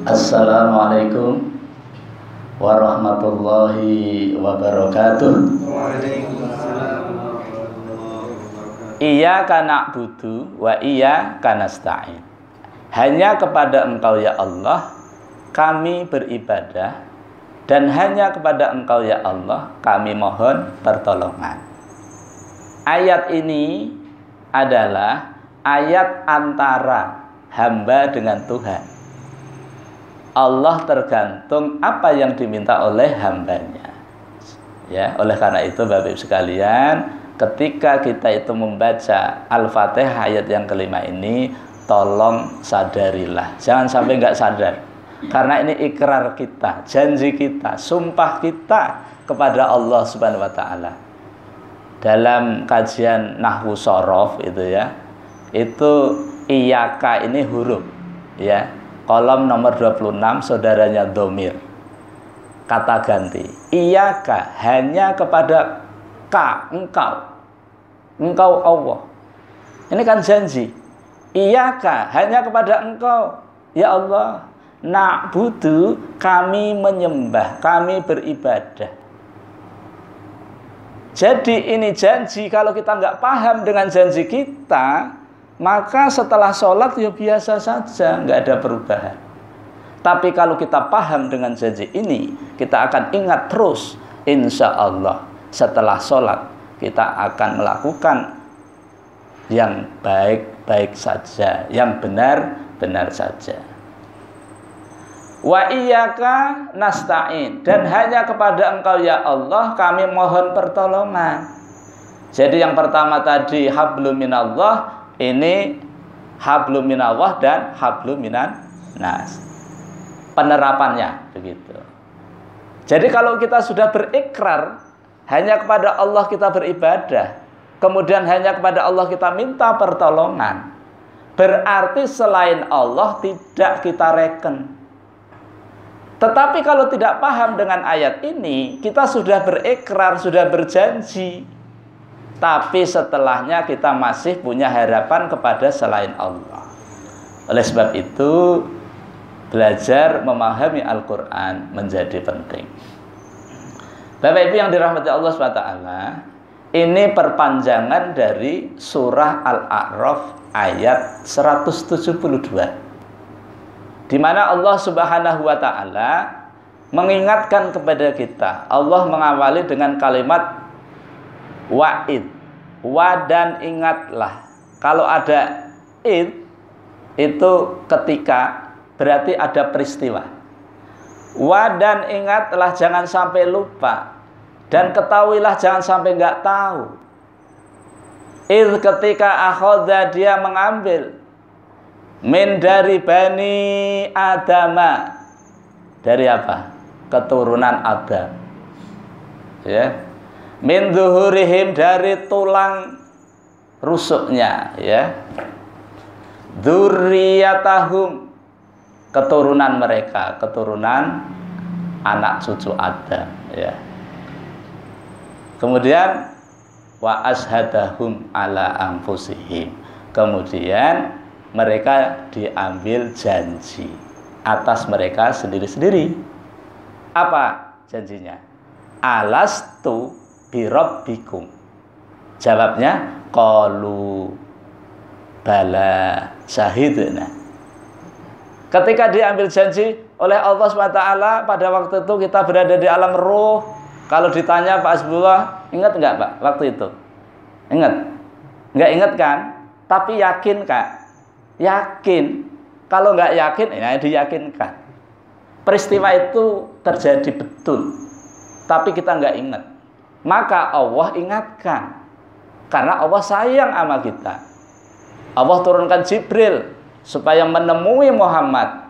Assalamualaikum warahmatullahi wabarakatuh. Iyyaka na'budu wa iyyaka nasta'in. Hanya kepada Engkau ya Allah kami beribadah, dan hanya kepada Engkau ya Allah kami mohon pertolongan. Ayat ini adalah ayat antara hamba dengan Tuhan. Allah tergantung apa yang diminta oleh hambanya. Ya, oleh karena itu Bapak Ibu sekalian, ketika kita itu membaca Al-Fatihah ayat yang kelima ini, tolong sadarilah, jangan sampai nggak sadar. Karena ini ikrar kita, janji kita, sumpah kita kepada Allah Subhanahu wa taala. Dalam kajian nahwu shorof itu ya, itu iyaka ini huruf ya. Kolom nomor 26 saudaranya domir. Kata ganti. Iyaka hanya kepada ka, engkau. Engkau Allah. Ini kan janji. Iyaka hanya kepada engkau ya Allah. Na'budu, kami menyembah, kami beribadah. Jadi ini janji, kalau kita nggak paham dengan janji kita, maka setelah sholat ya biasa saja, nggak ada perubahan. Tapi kalau kita paham dengan janji ini, kita akan ingat terus, insya Allah setelah sholat kita akan melakukan yang baik-baik saja, yang benar-benar saja. Wa iyyaka nasta'in, dan hanya kepada Engkau ya Allah kami mohon pertolongan. Jadi yang pertama tadi hablum minallah, ini hablum minallah dan hablum minan nas. Penerapannya begitu. Jadi kalau kita sudah berikrar hanya kepada Allah kita beribadah, kemudian hanya kepada Allah kita minta pertolongan, berarti selain Allah tidak kita reken. Tetapi kalau tidak paham dengan ayat ini, kita sudah berikrar, sudah berjanji, tapi setelahnya kita masih punya harapan kepada selain Allah. Oleh sebab itu, belajar memahami Al-Quran menjadi penting. Bapak Ibu yang dirahmati Allah SWT, ini perpanjangan dari surah Al-A'raf ayat 172. Di mana Allah Subhanahu wa taala mengingatkan kepada kita. Allah mengawali dengan kalimat wa'id. Wa dan ingatlah. Kalau ada id itu ketika, berarti ada peristiwa. Wa dan ingatlah, jangan sampai lupa. Dan ketahuilah, jangan sampai nggak tahu. Id ketika akhadha, dia mengambil min dari bani Adama. Dari apa? Keturunan Adam. Ya. Min zuhurihim, dari tulang rusuknya, ya. Dzurriyyatahum, keturunan mereka, keturunan anak cucu Adam, ya. Kemudian wa ashadahum ala anfusihim, kemudian mereka diambil janji atas mereka sendiri-sendiri. Apa janjinya? Alastu birabbikum. Jawabnya qalu bala syahidna. Ketika diambil janji oleh Allah SWT, pada waktu itu kita berada di alam ruh. Kalau ditanya Pak Hasbullah, ingat nggak Pak waktu itu? Ingat? Nggak ingat kan? Tapi yakin Kak? Yakin. Kalau nggak yakin, ya diyakinkan. Peristiwa itu terjadi betul, tapi kita nggak ingat. Maka Allah ingatkan, karena Allah sayang sama kita. Allah turunkan Jibril supaya menemui Muhammad.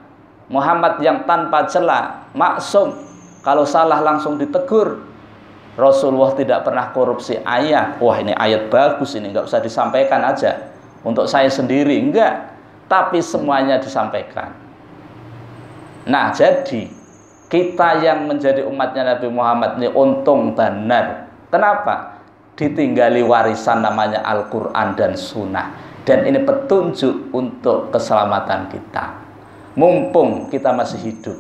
Muhammad yang tanpa celah, maksum. Kalau salah langsung ditegur. Rasulullah tidak pernah korupsi ayat. Wah, ini ayat bagus, ini nggak usah disampaikan aja untuk saya sendiri, enggak. Tapi semuanya disampaikan. Nah, jadi kita yang menjadi umatnya Nabi Muhammad ini untung benar. Kenapa? Ditinggali warisan namanya Al-Quran dan Sunnah. Dan ini petunjuk untuk keselamatan kita. Mumpung kita masih hidup,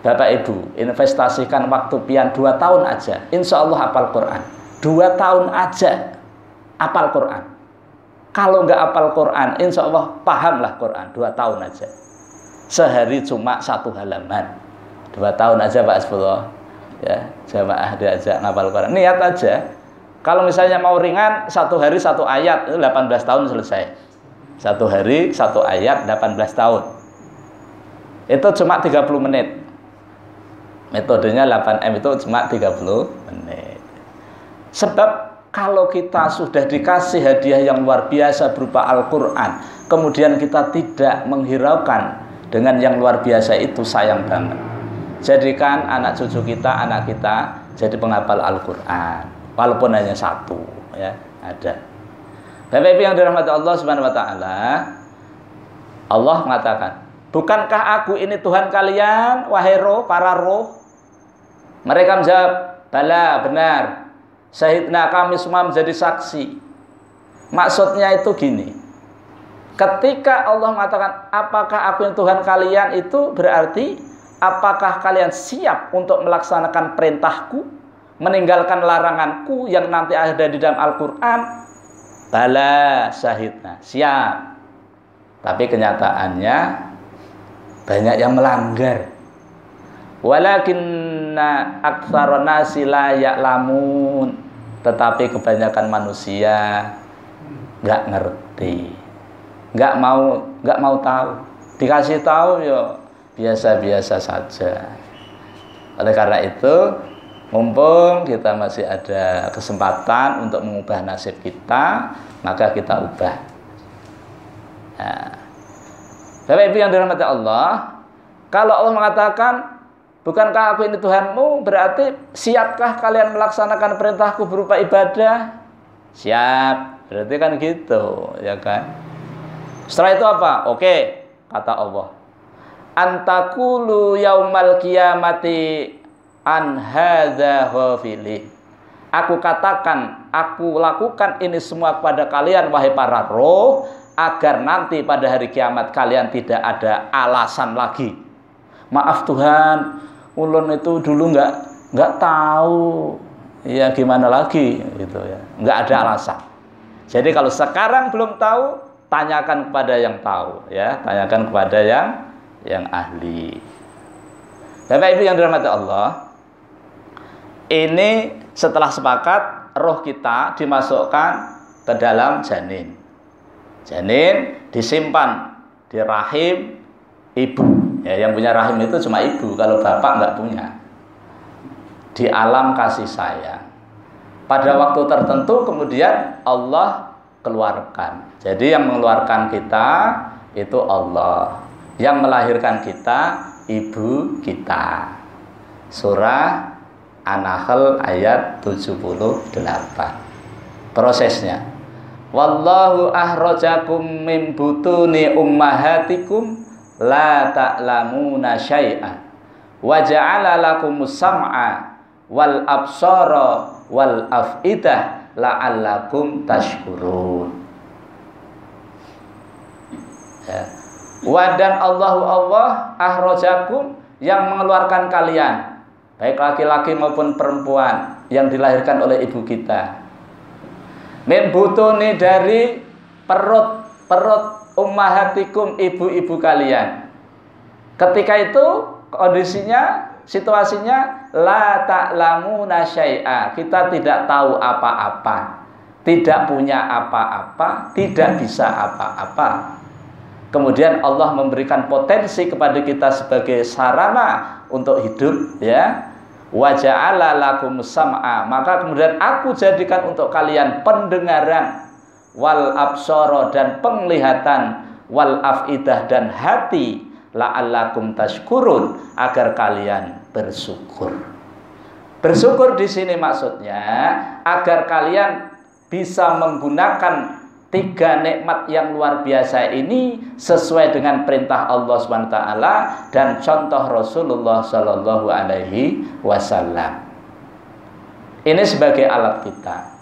Bapak Ibu, investasikan waktu pian 2 tahun aja, insya Allah hafal Quran. 2 tahun aja hafal Quran. Kalau nggak hafal Quran, insya Allah pahamlah Quran. 2 tahun aja. Sehari cuma 1 halaman. 2 tahun aja Pak Asbullah. Ya, jamaah diajak ngapal Quran. Niat aja. Kalau misalnya mau ringan, 1 hari 1 ayat, itu 18 tahun selesai. 1 hari 1 ayat 18 tahun. Itu cuma 30 menit. Metodenya 8M itu cuma 30 menit. Sebab kalau kita sudah dikasih hadiah yang luar biasa berupa Al-Quran, kemudian kita tidak menghiraukan dengan yang luar biasa itu, sayang banget. Jadikan anak cucu kita, anak kita jadi penghafal Al-Quran, walaupun hanya 1, ya, ada. Bapak Ibu yang dirahmati Allah Subhanahu wa taala, Allah mengatakan, "Bukankah aku ini Tuhan kalian, wahai roh, para roh?" Mereka menjawab, "Bala, benar. Syahidna, kami semua menjadi saksi." Maksudnya itu gini. Ketika Allah mengatakan, "Apakah aku ini Tuhan kalian?" itu berarti apakah kalian siap untuk melaksanakan perintahku, meninggalkan laranganku yang nanti ada di dalam Al-Quran? Bala, syahidna, siap. Tapi kenyataannya banyak yang melanggar. Walakinna aktsara nasi la ya'lamun. Tetapi kebanyakan manusia nggak ngerti, nggak mau tahu. Dikasih tahu ya biasa-biasa saja. Oleh karena itu, mumpung kita masih ada kesempatan untuk mengubah nasib kita, maka kita ubah. Nah, Bapak Ibu yang dirahmati Allah, kalau Allah mengatakan, "Bukankah aku ini Tuhanmu?" berarti siapkah kalian melaksanakan perintahku berupa ibadah? Siap, berarti kan gitu, ya kan? Setelah itu apa? Oke, kata Allah, "Antakulu yaumal qiyamati an hadza ghafilin." Aku katakan, aku lakukan ini semua kepada kalian, wahai para roh, agar nanti pada hari kiamat kalian tidak ada alasan lagi. "Maaf Tuhan, ulun itu dulu nggak tahu." Ya gimana lagi gitu ya. Nggak ada alasan. Jadi kalau sekarang belum tahu, tanyakan kepada yang tahu, ya, tanyakan kepada yang ahli. Bapak Ibu yang dirahmati Allah, ini setelah sepakat, roh kita dimasukkan ke dalam janin. Janin disimpan di rahim ibu. Ya, yang punya rahim itu cuma ibu, kalau bapak nggak punya. Di alam kasih sayang. Pada waktu tertentu kemudian Allah keluarkan. Jadi yang mengeluarkan kita itu Allah. Yang melahirkan kita ibu kita. Surah An-Nahl ayat 78. Prosesnya, "Wallahu ahrajakum min butuni ummahatikum la ta'lamuna syai'an wa ja'ala lakumus sam'a wal absara wal af'idah la'allakum tashkurun." Ya. Wa dan Allah ahrajakum, yang mengeluarkan kalian, baik laki-laki maupun perempuan yang dilahirkan oleh ibu kita. Min butuni, dari perut ummahatikum, ibu-ibu kalian. Ketika itu kondisinya, situasinya la ta'lamuna syai'a, kita tidak tahu apa-apa, tidak punya apa-apa, tidak bisa apa-apa. Kemudian Allah memberikan potensi kepada kita sebagai sarana untuk hidup, ya. Wa ja'ala lakumus sam'a, maka kemudian aku jadikan untuk kalian pendengaran, wal absara, dan penglihatan, wal afidah, dan hati, la'allakum tashkurun, agar kalian bersyukur. Bersyukur di sini maksudnya agar kalian bisa menggunakan 3 nikmat yang luar biasa ini sesuai dengan perintah Allah SWT dan contoh Rasulullah Shallallahu Alaihi Wasallam. Ini sebagai alat kita.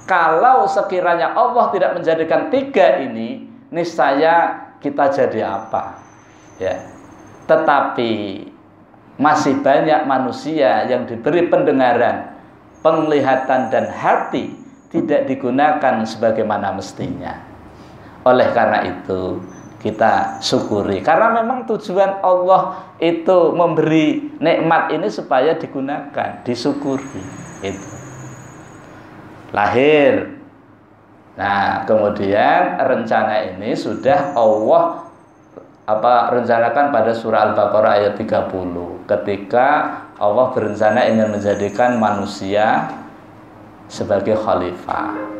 Kalau sekiranya Allah tidak menjadikan 3 ini, niscaya kita jadi apa? Ya. Tetapi masih banyak manusia yang diberi pendengaran, penglihatan dan hati tidak digunakan sebagaimana mestinya. Oleh karena itu kita syukuri, karena memang tujuan Allah itu memberi nikmat ini supaya digunakan, disyukuri. Itu lahir. Nah, kemudian rencana ini sudah Allah rencanakan pada surah Al-Baqarah ayat 30, ketika Allah berencana ingin menjadikan manusia sebagai khalifah.